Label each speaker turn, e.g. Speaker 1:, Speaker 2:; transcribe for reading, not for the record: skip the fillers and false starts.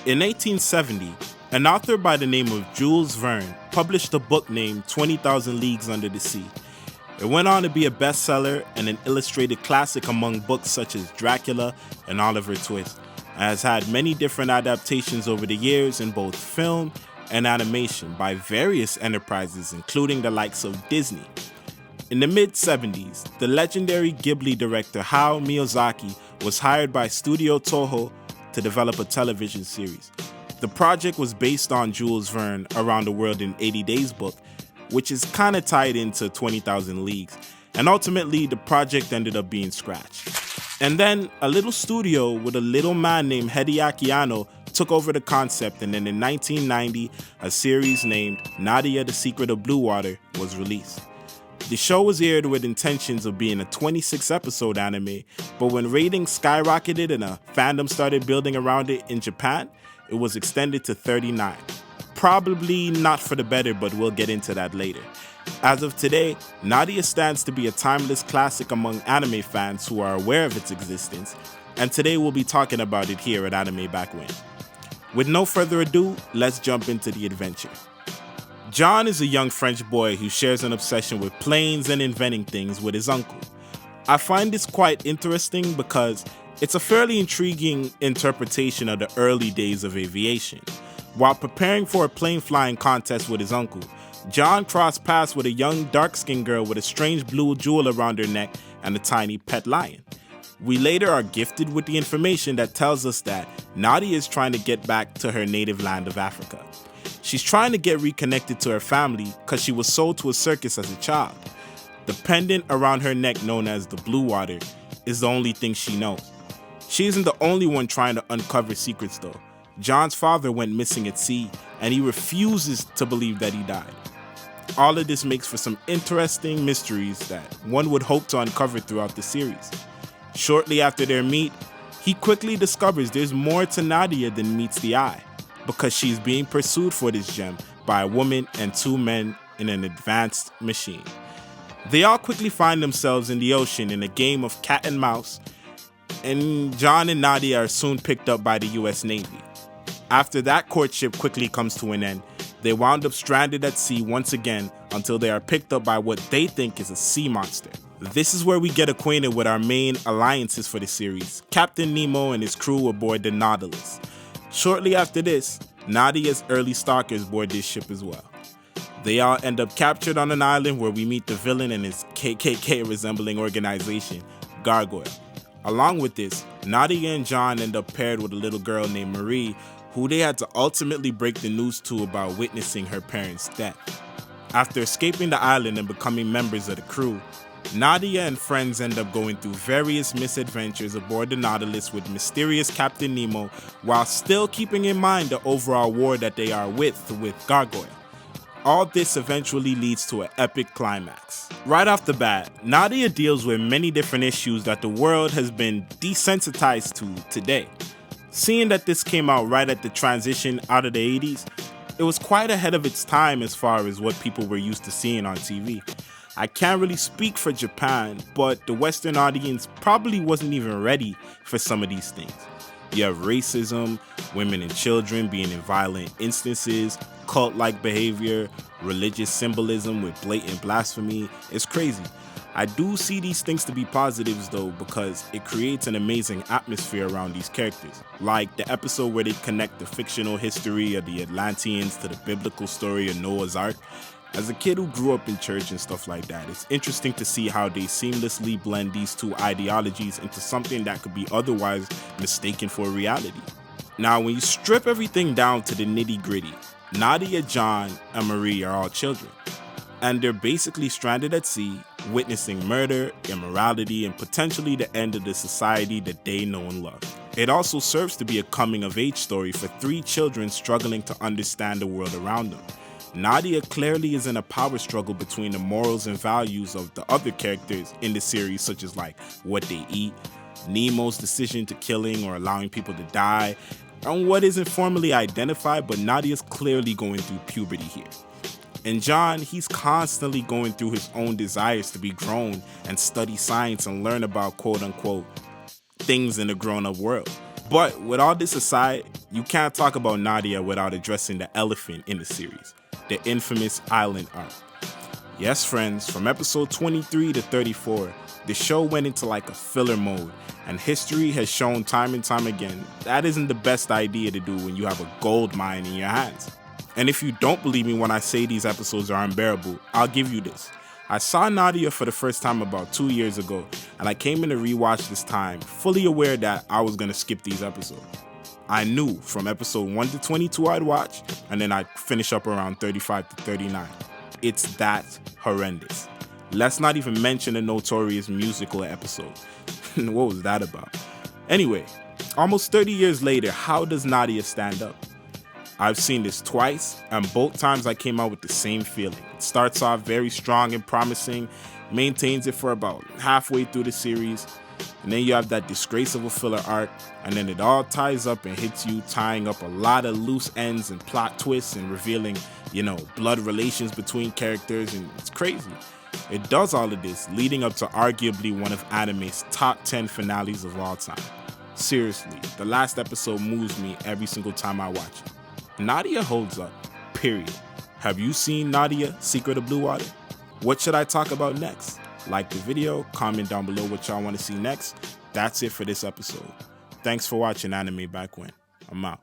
Speaker 1: In 1870, an author by the name of Jules Verne published a book named 20,000 Leagues Under the Sea. It went on to be a bestseller and an illustrated classic among books such as Dracula and Oliver Twist, and has had many different adaptations over the years in both film and animation by various enterprises, including the likes of Disney. In the mid-70s, the legendary Ghibli director Hayao Miyazaki was hired by Studio Toho to develop a television series. The project was based on Jules Verne Around the World in 80 Days book, which is kind of tied into 20,000 Leagues, and ultimately the project ended up being scratched. And then a little studio with a little man named Hideaki Anno took over the concept, and then in 1990, a series named Nadia, The Secret of Blue Water was released. The show was aired with intentions of being a 26-episode anime, but when ratings skyrocketed and a fandom started building around it in Japan, it was extended to 39. Probably not for the better, but we'll get into that later. As of today, Nadia stands to be a timeless classic among anime fans who are aware of its existence, and today we'll be talking about it here at Anime Back When. With no further ado, let's jump into the adventure. John is a young French boy who shares an obsession with planes and inventing things with his uncle. I find this quite interesting because it's a fairly intriguing interpretation of the early days of aviation. While preparing for a plane flying contest with his uncle, John crossed paths with a young dark-skinned girl with a strange blue jewel around her neck and a tiny pet lion. We later are gifted with the information that tells us that Nadia is trying to get back to her native land of Africa. She's trying to get reconnected to her family because she was sold to a circus as a child. The pendant around her neck, known as the Blue Water, is the only thing she knows. She isn't the only one trying to uncover secrets though. John's father went missing at sea, and he refuses to believe that he died. All of this makes for some interesting mysteries that one would hope to uncover throughout the series. Shortly after their meet, he quickly discovers there's more to Nadia than meets the eye, because she's being pursued for this gem by a woman and two men in an advanced machine. They all quickly find themselves in the ocean in a game of cat and mouse, and John and Nadia are soon picked up by the US Navy. After that courtship quickly comes to an end, they wound up stranded at sea once again until they are picked up by what they think is a sea monster. This is where we get acquainted with our main alliances for the series, Captain Nemo and his crew aboard the Nautilus. Shortly after this, Nadia's early stalkers board this ship as well. They all end up captured on an island where we meet the villain and his KKK-resembling organization, Gargoyle. Along with this, Nadia and John end up paired with a little girl named Marie, who they had to ultimately break the news to about witnessing her parents' death. After escaping the island and becoming members of the crew, Nadia and friends end up going through various misadventures aboard the Nautilus with mysterious Captain Nemo, while still keeping in mind the overall war that they are with Gargoyle. All this eventually leads to an epic climax. Right off the bat, Nadia deals with many different issues that the world has been desensitized to today. Seeing that this came out right at the transition out of the 80s, it was quite ahead of its time as far as what people were used to seeing on TV. I can't really speak for Japan, but the Western audience probably wasn't even ready for some of these things. You have racism, women and children being in violent instances, cult-like behavior, religious symbolism with blatant blasphemy. It's crazy. I do see these things to be positives though, because it creates an amazing atmosphere around these characters. Like the episode where they connect the fictional history of the Atlanteans to the biblical story of Noah's Ark. As a kid who grew up in church and stuff like that, it's interesting to see how they seamlessly blend these two ideologies into something that could be otherwise mistaken for reality. Now, when you strip everything down to the nitty-gritty, Nadia, John, and Marie are all children, and they're basically stranded at sea, witnessing murder, immorality, and potentially the end of the society that they know and love. It also serves to be a coming-of-age story for three children struggling to understand the world around them. Nadia clearly is in a power struggle between the morals and values of the other characters in the series, such as like what they eat, Nemo's decision to killing or allowing people to die, and what isn't formally identified, but Nadia's clearly going through puberty here. And John, he's constantly going through his own desires to be grown and study science and learn about quote-unquote things in the grown-up world. But with all this aside, you can't talk about Nadia without addressing the elephant in the series, the infamous island arc. Yes, friends, from episode 23 to 34, the show went into like a filler mode, and history has shown time and time again that isn't the best idea to do when you have a gold mine in your hands. And if you don't believe me when I say these episodes are unbearable, I'll give you this. I saw Nadia for the first time about 2 years ago, and I came in to rewatch this time, fully aware that I was going to skip these episodes. I knew from episode 1 to 22 I'd watch, and then I'd finish up around 35 to 39. It's that horrendous. Let's not even mention the notorious musical episode. What was that about? Anyway, almost 30 years later, how does Nadia stand up? I've seen this twice, and both times I came out with the same feeling. It starts off very strong and promising, maintains it for about halfway through the series, and then you have that disgrace of a filler arc, and then it all ties up and hits you, tying up a lot of loose ends and plot twists and revealing, blood relations between characters, and it's crazy. It does all of this, leading up to arguably one of anime's top 10 finales of all time. Seriously, the last episode moves me every single time I watch it. Nadia holds up, period. Have you seen Nadia, Secret of Blue Water? What should I talk about next? Like the video, comment down below what y'all want to see next. That's it for this episode. Thanks for watching Anime Back When. I'm out.